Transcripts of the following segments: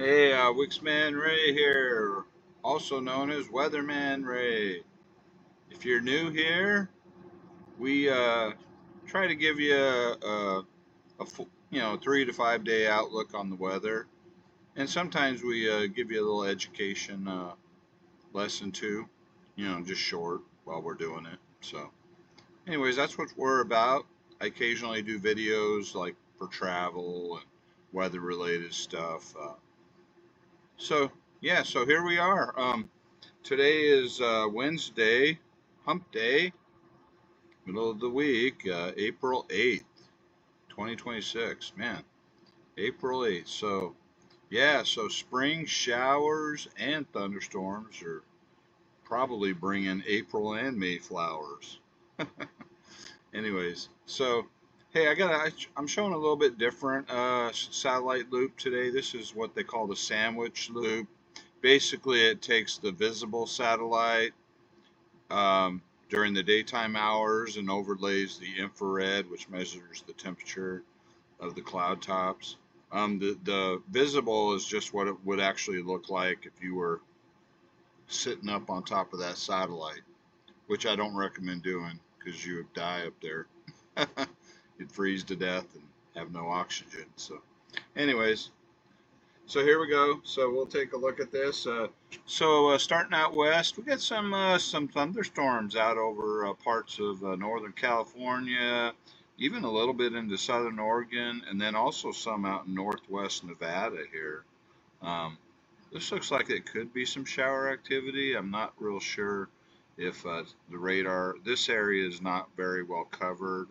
Hey, Wixman Ray here, also known as Weatherman Ray. If you're new here, we try to give you a 3 to 5 day outlook on the weather, and sometimes we give you a little education lesson too, just short while we're doing it. So, anyways, that's what we're about. I occasionally do videos like for travel and weather-related stuff. So here we are. Today is Wednesday, Hump Day, middle of the week, April 8th, 2026. Man, April 8th. So spring showers and thunderstorms are probably bringing April and May flowers. Anyways, so hey, I'm showing a little bit different satellite loop today. This is what they call the sandwich loop. Basically, it takes the visible satellite during the daytime hours and overlays the infrared, which measures the temperature of the cloud tops. The visible is just what it would actually look like if you were sitting up on top of that satellite, which I don't recommend doing because you would die up there. You'd freeze to death and have no oxygen. So, anyways, so here we go. So we'll take a look at this. Starting out west, we got some thunderstorms out over parts of Northern California, even a little bit into Southern Oregon, and then also some out in Northwest Nevada here. Um, this looks like it could be some shower activity. I'm not real sure if the radar. This area is not very well covered.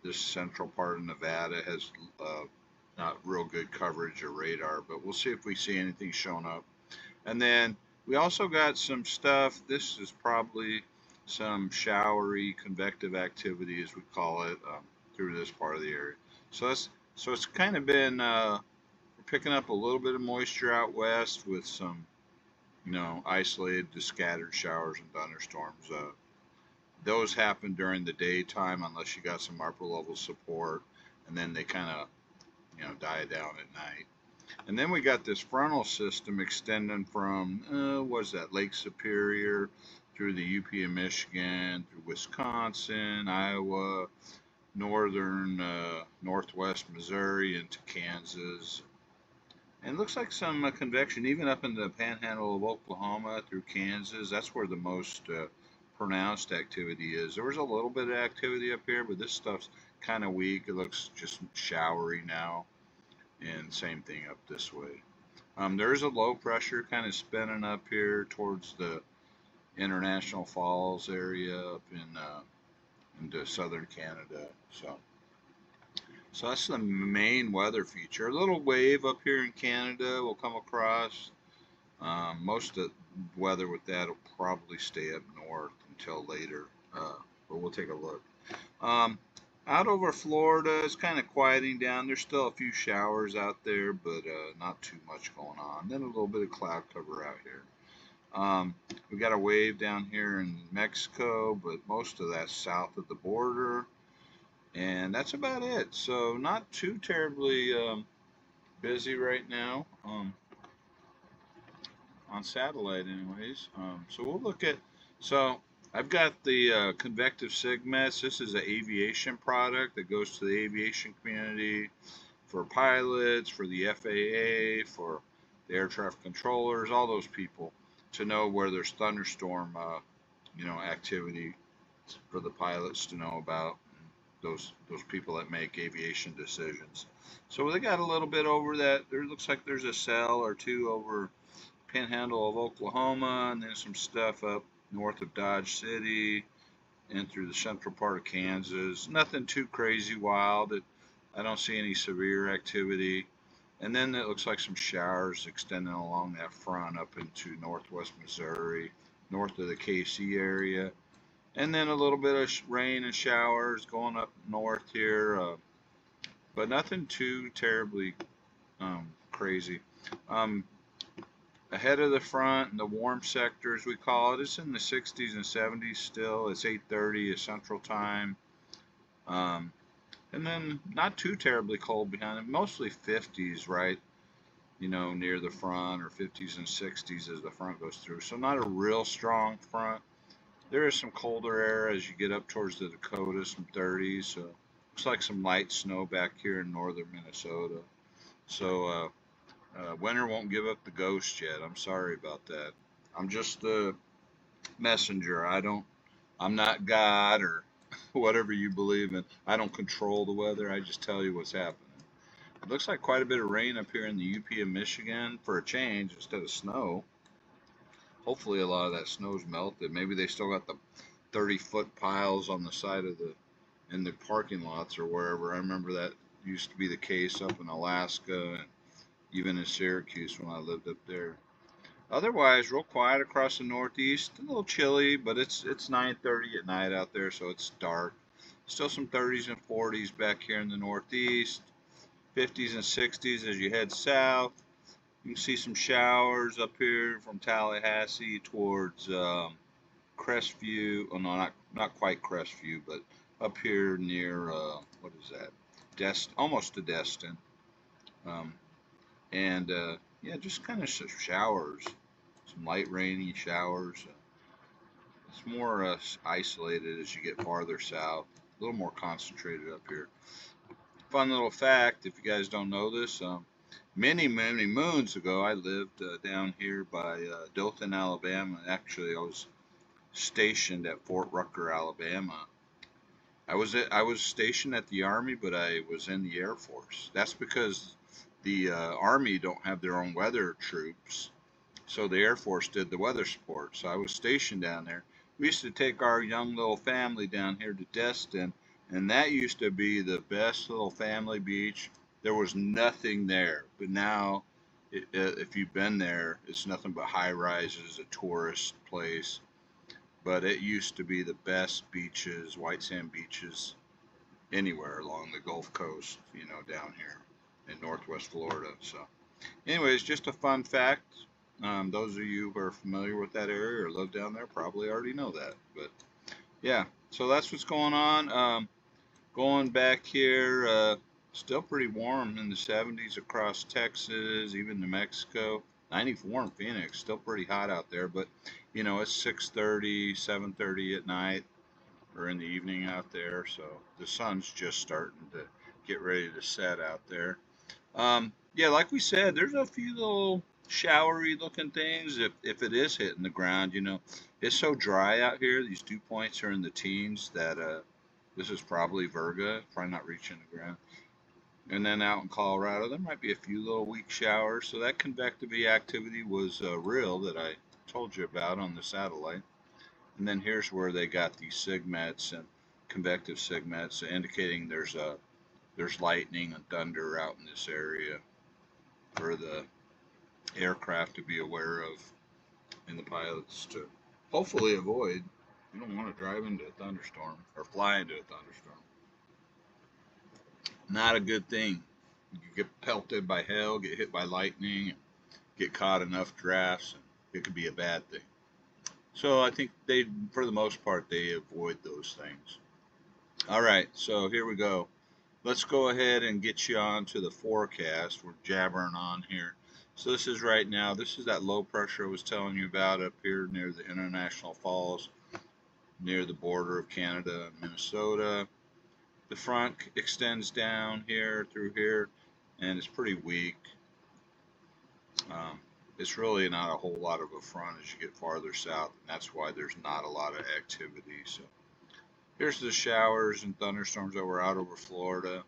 This central part of Nevada has not real good coverage of radar, but we'll see if we see anything showing up. And then we also got some stuff. This is probably some showery convective activity, as we call it, through this part of the area. So it's kind of been we're picking up a little bit of moisture out west with some isolated to scattered showers and thunderstorms. Those happen during the daytime unless you got some upper level support, and then they kind of die down at night. And then we got this frontal system extending from, what is that, Lake Superior through the UP of Michigan, through Wisconsin, Iowa, northern, northwest Missouri into Kansas. And it looks like some convection even up in the panhandle of Oklahoma through Kansas. That's where the most pronounced activity is. There was a little bit of activity up here, but this stuff's kind of weak. It looks just showery now. And same thing up this way. There's a low pressure kind of spinning up here towards the International Falls area up into southern Canada. So that's the main weather feature. A little wave up here in Canada will come across. Most of the weather with that will probably stay up north until later, but we'll take a look. Out over Florida, it's kind of quieting down. There's still a few showers out there, but not too much going on. Then a little bit of cloud cover out here. We got a wave down here in Mexico, but most of that's south of the border. And that's about it. So not too terribly busy right now on satellite anyways. So we'll look at, so I've got the convective sigmets. This is an aviation product that goes to the aviation community for pilots, for the FAA, for the air traffic controllers, all those people to know where there's thunderstorm, activity for the pilots to know about. Those people that make aviation decisions. So they got a little bit over that. There looks like there's a cell or two over panhandle of Oklahoma, and then some stuff up north of Dodge City and through the central part of Kansas. Nothing too crazy wild. I don't see any severe activity. And then it looks like some showers extending along that front up into northwest Missouri, north of the KC area. And then a little bit of rain and showers going up north here, but nothing too terribly crazy. Ahead of the front in the warm sectors, we call it, it's in the 60s and 70s still. It's 8:30 is Central Time. And then not too terribly cold behind it, mostly 50s right you know, near the front, or 50s and 60s as the front goes through. So not a real strong front. There is some colder air as you get up towards the Dakotas, some 30s. So looks like some light snow back here in northern Minnesota. So winter won't give up the ghost yet. I'm sorry about that. I'm just the messenger. I'm not God or whatever you believe in. I don't control the weather. I just tell you what's happening. It looks like quite a bit of rain up here in the UP of Michigan for a change instead of snow. Hopefully, a lot of that snow's melted. Maybe they still got the 30-foot piles on the side of the in the parking lots or wherever. I remember that used to be the case up in Alaska and even in Syracuse when I lived up there. Otherwise, real quiet across the Northeast. A little chilly, but it's 9:30 at night out there, so it's dark. Still some 30s and 40s back here in the Northeast. 50s and 60s as you head south. You can see some showers up here from Tallahassee towards Crestview. Oh no, not quite Crestview, but up here near what is that? Almost to Destin. Um, and yeah, just kind of showers, some light rainy showers. It's more isolated as you get farther south, a little more concentrated up here. Fun little fact, if you guys don't know this, many, many moons ago, I lived down here by Dothan, Alabama. Actually, I was stationed at Fort Rucker, Alabama. I was stationed at the Army, but I was in the Air Force. That's because the Army don't have their own weather troops, so the Air Force did the weather support. So I was stationed down there. We used to take our young little family down here to Destin, and that used to be the best little family beach. There was nothing there, but now, if you've been there, it's nothing but high rises, a tourist place. But it used to be the best beaches, white sand beaches, anywhere along the Gulf Coast, you know, down here in Northwest Florida. So, anyways, just a fun fact. Those of you who are familiar with that area or live down there probably already know that. But yeah, so that's what's going on. Going back here, still pretty warm in the 70s across Texas, even New Mexico. 94 in Phoenix, still pretty hot out there. But you know, it's 6:30, 7:30 at night or in the evening out there, so the sun's just starting to get ready to set out there. Yeah, like we said, there's a few little showery looking things. If it is hitting the ground, you know, it's so dry out here. These dew points are in the teens that this is probably virga, probably not reaching the ground. And then out in Colorado, there might be a few little weak showers. So that convectivity activity was real that I told you about on the satellite. And then here's where they got these sigmets and convective sigmets indicating there's lightning and thunder out in this area for the aircraft to be aware of and the pilots to hopefully avoid. You don't want to drive into a thunderstorm or fly into a thunderstorm. Not a good thing. You get pelted by hail, get hit by lightning, get caught enough drafts, and it could be a bad thing. So I think for the most part, they avoid those things. All right, so here we go. Let's go ahead and get you on to the forecast. We're jabbering on here. So this is right now. This is that low pressure I was telling you about up here near the International Falls, near the border of Canada and Minnesota. The front extends down here through here, and it's pretty weak. It's really not a whole lot of a front as you get farther south, and that's why there's not a lot of activity. So here's the showers and thunderstorms that were out over Florida.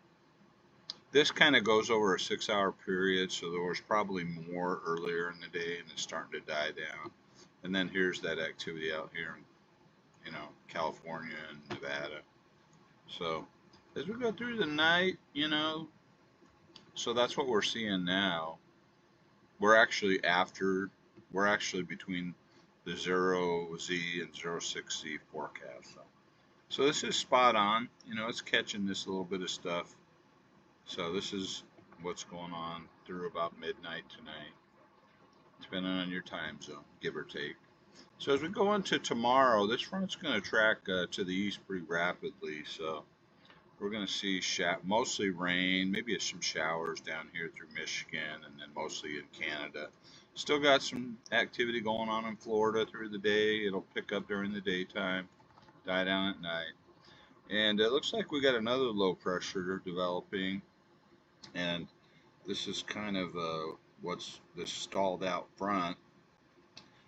This kind of goes over a 6-hour period, so there was probably more earlier in the day, and it's starting to die down. And then here's that activity out here in, you know, California and Nevada. So as we go through the night, you know, so that's what we're seeing now. We're actually between the 0Z and 06Z forecast. So this is spot on. You know, it's catching this little bit of stuff. So this is what's going on through about midnight tonight, depending on your time zone, give or take. So as we go into tomorrow, this front's going to track to the east pretty rapidly. So we're going to see mostly rain, maybe some showers down here through Michigan, and then mostly in Canada. Still got some activity going on in Florida through the day. It'll pick up during the daytime, die down at night. And it looks like we got another low pressure developing, and this is kind of what's this stalled out front.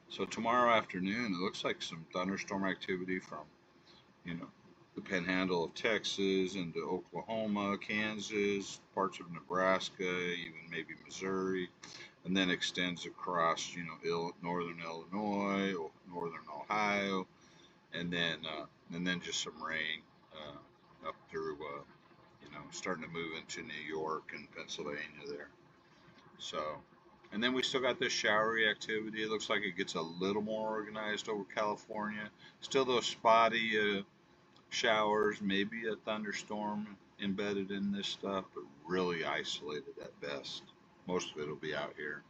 So tomorrow afternoon, it looks like some thunderstorm activity from, you know, the panhandle of Texas into Oklahoma, Kansas, parts of Nebraska, even maybe Missouri, and then extends across, northern Illinois or northern Ohio, and then just some rain up through, starting to move into New York and Pennsylvania there. So, and then we still got this showery activity. It looks like it gets a little more organized over California. Still those spotty showers, maybe a thunderstorm embedded in this stuff, but really isolated at best. Most of it will be out here.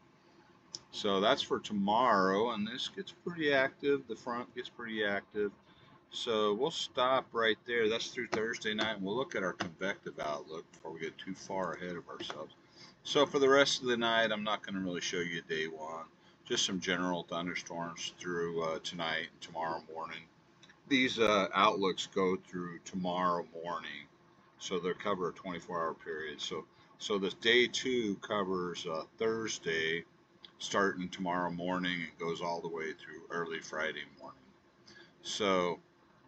So that's for tomorrow, and this gets pretty active. The front gets pretty active. So we'll stop right there. That's through Thursday night, and we'll look at our convective outlook before we get too far ahead of ourselves. So for the rest of the night, I'm not going to really show you day one. Just some general thunderstorms through tonight and tomorrow morning. These outlooks go through tomorrow morning, so they cover a 24-hour period. So this day two covers Thursday, starting tomorrow morning, and goes all the way through early Friday morning. So,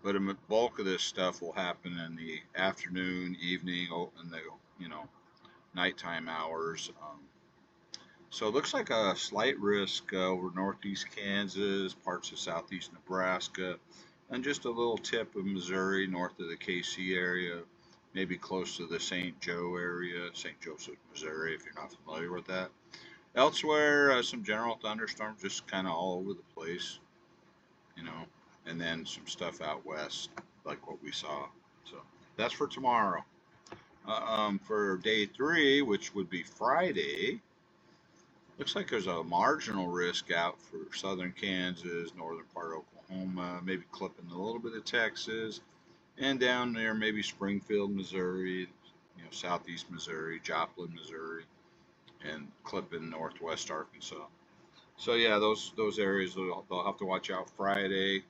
but a bulk of this stuff will happen in the afternoon, evening, and the nighttime hours. So it looks like a slight risk over northeast Kansas, parts of southeast Nebraska, and just a little tip of Missouri north of the KC area, maybe close to the St. Joe area, St. Joseph, Missouri, if you're not familiar with that. Elsewhere, some general thunderstorms just kind of all over the place, and then some stuff out west, like what we saw. So that's for tomorrow. For day three, which would be Friday, looks like there's a marginal risk out for southern Kansas, northern part of Oklahoma, maybe clipping a little bit of Texas, and down there maybe Springfield, Missouri, southeast Missouri, Joplin, Missouri, and clipping northwest Arkansas. So yeah, those areas they'll have to watch out Friday.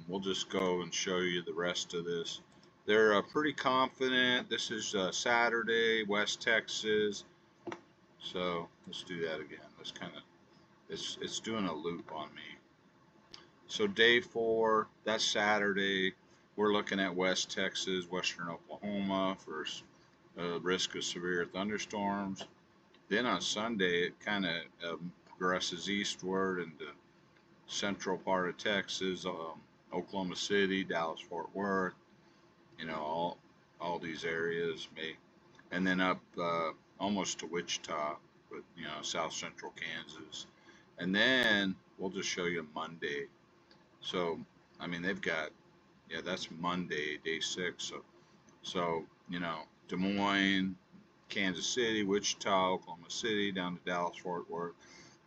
We'll just go and show you the rest of this. They're pretty confident. This is Saturday, West Texas. So let's do that again. Let's kind of, it's doing a loop on me. So day 4, that's Saturday. We're looking at West Texas, Western Oklahoma for risk of severe thunderstorms. Then on Sunday, it kind of progresses eastward into central part of Texas, Oklahoma City, Dallas, Fort Worth, all these areas and then up almost to Wichita, but south central Kansas. And then we'll just show you Monday. So I mean they've got, that's Monday, day 6. So Des Moines, Kansas City, Wichita, Oklahoma City, down to Dallas, Fort Worth.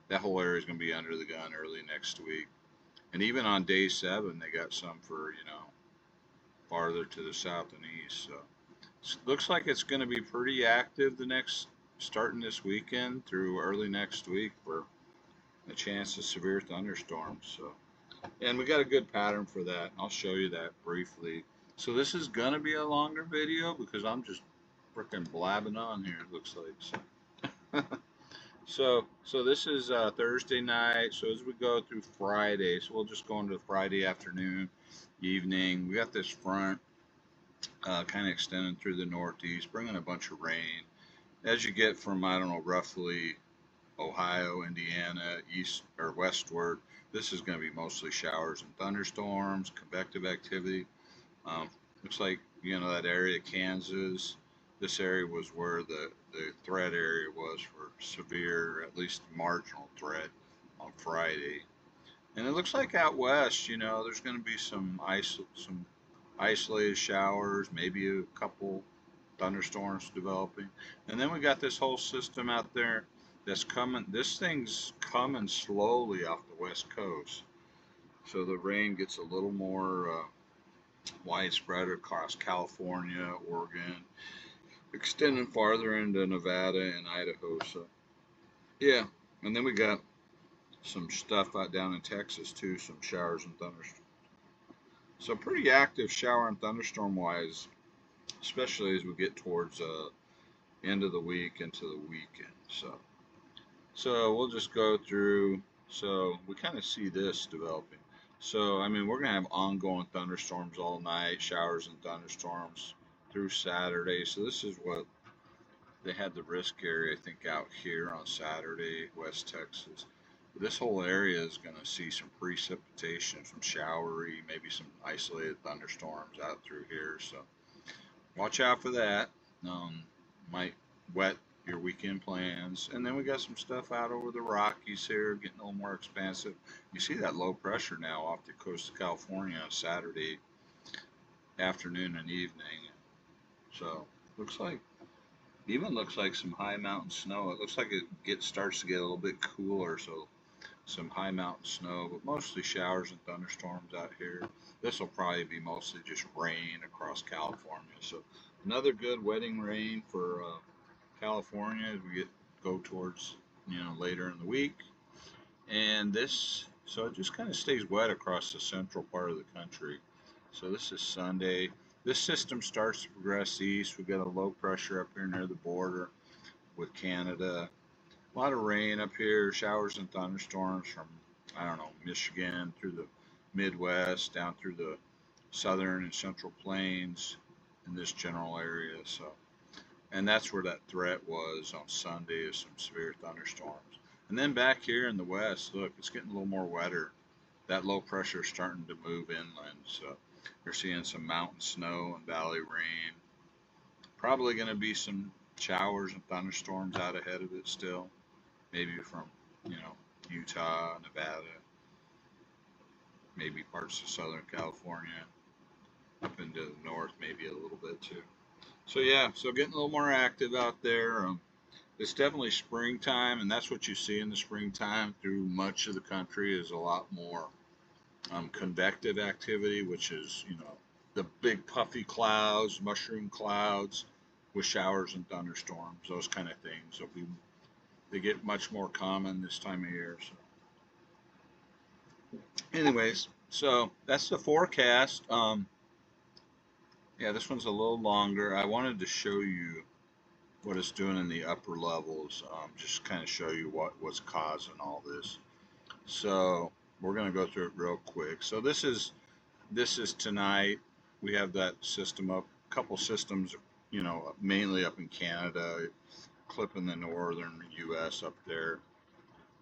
That whole area is going to be under the gun early next week. And even on day 7, they got some for, farther to the south and east. So it looks like it's going to be pretty active starting this weekend through early next week for a chance of severe thunderstorms. So, and we got a good pattern for that. I'll show you that briefly. So this is going to be a longer video because I'm just freaking blabbing on here, it looks like. So this is Thursday night. So as we go through Friday, so we'll just go into Friday afternoon, evening. We got this front kind of extending through the northeast, bringing a bunch of rain. As you get from, I don't know, roughly Ohio, Indiana, east or westward, this is going to be mostly showers and thunderstorms, convective activity. Looks like, that area, Kansas, this area was where the threat area was for severe, at least marginal threat on Friday. And it looks like out west, there's going to be some isolated showers, maybe a couple thunderstorms developing. And then we got this whole system out there that's coming. This thing's coming slowly off the west coast. So the rain gets a little more widespread across California, Oregon, extending farther into Nevada and Idaho. So yeah, and then we got some stuff out down in Texas too, some showers and thunderstorms. So pretty active shower and thunderstorm wise, especially as we get towards end of the week into the weekend. So we'll just go through. So we kind of see this developing. So I mean, we're gonna have ongoing thunderstorms all night, showers and thunderstorms through Saturday. So this is what they had the risk area, I think, out here on Saturday, West Texas. This whole area is going to see some precipitation, some showery, maybe some isolated thunderstorms out through here. So watch out for that. Might wet your weekend plans. And then we got some stuff out over the Rockies here, getting a little more expansive. You see that low pressure now off the coast of California on Saturday afternoon and evening. So looks like some high mountain snow. It looks like it starts to get a little bit cooler, so some high mountain snow, but mostly showers and thunderstorms out here. This will probably be mostly just rain across California. So another good wetting rain for California as we go towards later in the week. And so it just kind of stays wet across the central part of the country. So this is Sunday. This system starts to progress east. We've got a low pressure up here near the border with Canada. A lot of rain up here, showers and thunderstorms from, I don't know, Michigan through the Midwest, down through the southern and central plains in this general area. So, and that's where that threat was on Sunday, is some severe thunderstorms. And then back here in the west, look, it's getting a little more wetter. That low pressure is starting to move inland. So you're seeing some mountain snow and valley rain. Probably going to be some showers and thunderstorms out ahead of it still. Maybe from, Utah, Nevada, maybe parts of Southern California, up into the north, maybe a little bit too. So yeah, so getting a little more active out there. It's definitely springtime, and that's what you see in the springtime through much of the country, is a lot more convective activity, which is, the big puffy clouds, mushroom clouds with showers and thunderstorms, those kind of things. They get much more common this time of year. So anyways, so that's the forecast. Yeah, this one's a little longer. I wanted to show you what it's doing in the upper levels, just kind of show you what's causing all this. So we're going to go through it real quick. So this is tonight. We have that system up, a couple systems, mainly up in Canada, clipping the northern U.S. up there,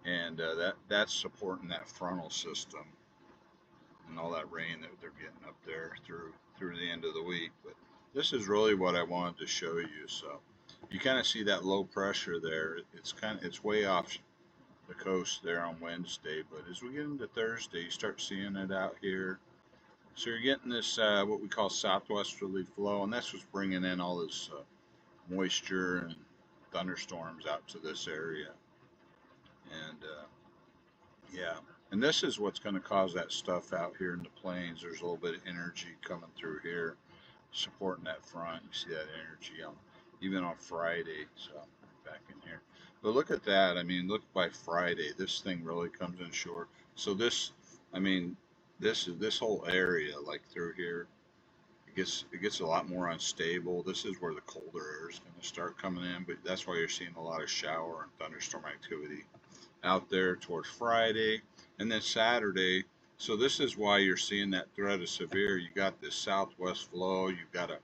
and that's supporting that frontal system and all that rain that they're getting up there through the end of the week. But this is really what I wanted to show you. So you kind of see that low pressure there. It's way off the coast there on Wednesday, but as we get into Thursday, you start seeing it out here. So you're getting this what we call southwesterly flow, and that's what's bringing in all this moisture and thunderstorms out to this area. And yeah, and this is what's going to cause that stuff out here in the plains. There's a little bit of energy coming through here, supporting that front. You see that energy even on Friday. So back in here. But look at that. I mean, look, by Friday, this thing really comes in short. So this whole area, like through here, it gets a lot more unstable. This is where the colder air is going to start coming in, but that's why you're seeing a lot of shower and thunderstorm activity out there towards Friday and then Saturday. So this is why you're seeing that threat of severe. You got this southwest flow. You've got a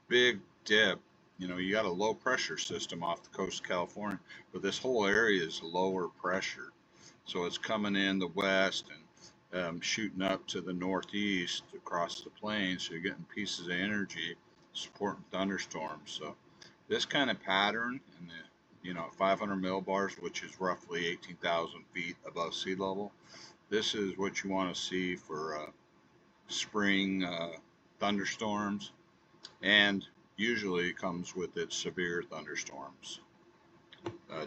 big dip. You got a low pressure system off the coast of California, but this whole area is lower pressure. So it's coming in the west and shooting up to the northeast across the plains. So you're getting pieces of energy supporting thunderstorms. So this kind of pattern in the 500 millibars, which is roughly 18,000 feet above sea level. This is what you want to see for spring thunderstorms, and usually it comes with its severe thunderstorms,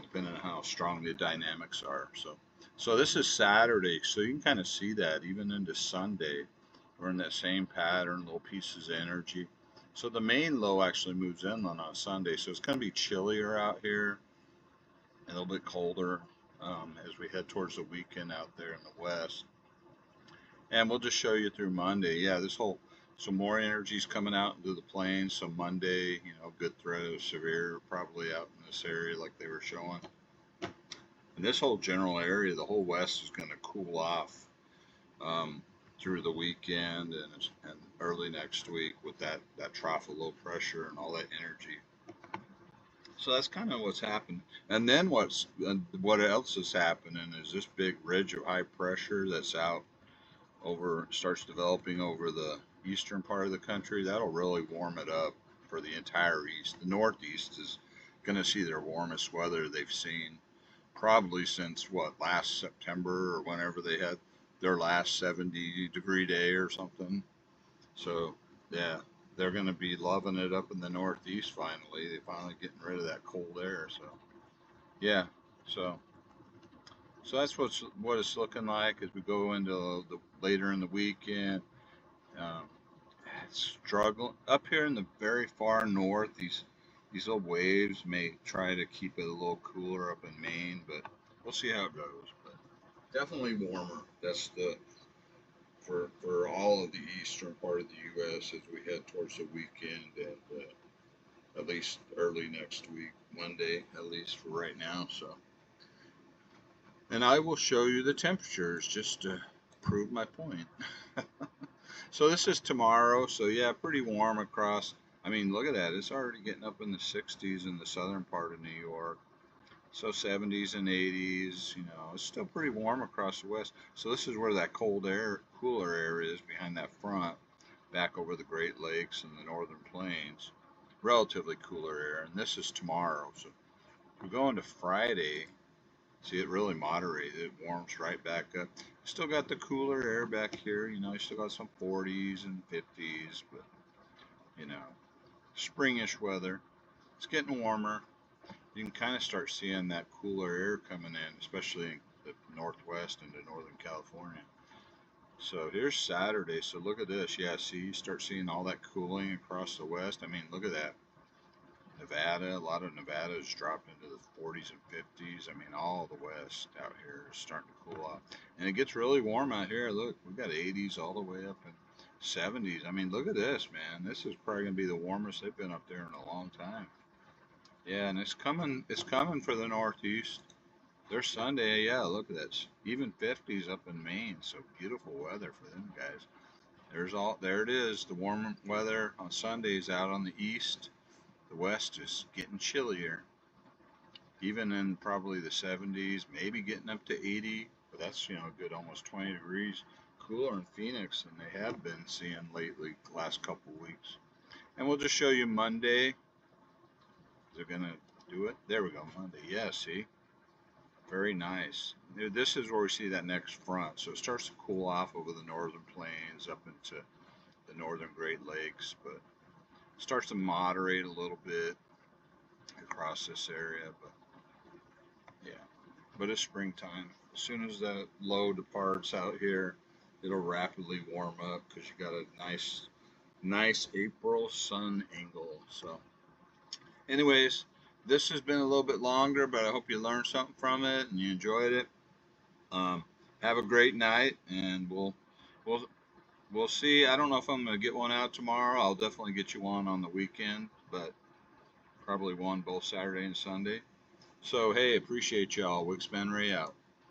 depending on how strong the dynamics are. So this is Saturday, so you can kind of see that even into Sunday. we're in that same pattern, little pieces of energy. So the main low actually moves in on a Sunday, so it's going to be chillier out here, and a little bit colder as we head towards the weekend out there in the west. And we'll just show you through Monday. Yeah, some more energy's coming out into the plains. So Monday, good threat of severe probably out in this area like they were showing. And this whole general area, the whole west is going to cool off um, through the weekend and early next week with that trough of low pressure and all that energy. So that's kind of what's happened. And then what else is happening is this big ridge of high pressure that's out starts developing over the eastern part of the country. That'll really warm it up for the entire east. The northeast is going to see their warmest weather they've seen probably since last September or whenever they had their last 70-degree day or something. So yeah, they're going to be loving it up in the northeast finally. They're finally getting rid of that cold air. So yeah, so that's what it's looking like as we go into the later in the weekend. Um, Struggle up here in the very far north. These little waves may try to keep it a little cooler up in Maine, but we'll see how it goes. But definitely warmer. That's the for all of the eastern part of the U.S. as we head towards the weekend and at least early next week, Monday at least for right now. So, and I will show you the temperatures just to prove my point. So this is tomorrow. So yeah, pretty warm across. I mean, look at that. It's already getting up in the 60s in the southern part of New York. So 70s and 80s, it's still pretty warm across the west. So this is where that cooler air is behind that front, back over the Great Lakes and the northern plains. Relatively cooler air, and this is tomorrow. So we're going to Friday. See, it really moderated. It warms right back up. Still got the cooler air back here. You still got some 40s and 50s, but you know, springish weather. It's getting warmer. You can kind of start seeing that cooler air coming in, especially in the northwest into northern California. So here's Saturday. So look at this. Yeah, see, you start seeing all that cooling across the west. I mean, look at that. Nevada, a lot of Nevada has dropped into the 40s and 50s. I mean, all the west out here is starting to cool off. And it gets really warm out here. Look, we've got 80s all the way up in 70s. I mean, look at this, man. This is probably going to be the warmest they've been up there in a long time. Yeah, and it's coming for the Northeast. There's Sunday, yeah, look at that. Even 50s up in Maine, so beautiful weather for them guys. There it is, the warm weather on Sundays out on the east. The west is getting chillier, even in probably the 70s, maybe getting up to 80, but that's, a good almost 20 degrees cooler in Phoenix than they have been seeing lately, the last couple weeks. And we'll just show you Monday. They're gonna do it. There we go, Monday. Yeah, see? Very nice. This is where we see that next front. So it starts to cool off over the northern plains up into the northern Great Lakes, but it starts to moderate a little bit across this area. But yeah, but it's springtime. As soon as that low departs out here, it'll rapidly warm up because you got a nice April sun angle. So anyways, this has been a little bit longer, but I hope you learned something from it and you enjoyed it. Have a great night, and we'll we'll see. I don't know if I'm gonna get one out tomorrow. I'll definitely get you one on the weekend, but probably one both Saturday and Sunday. So hey, appreciate y'all. Wick Ray out.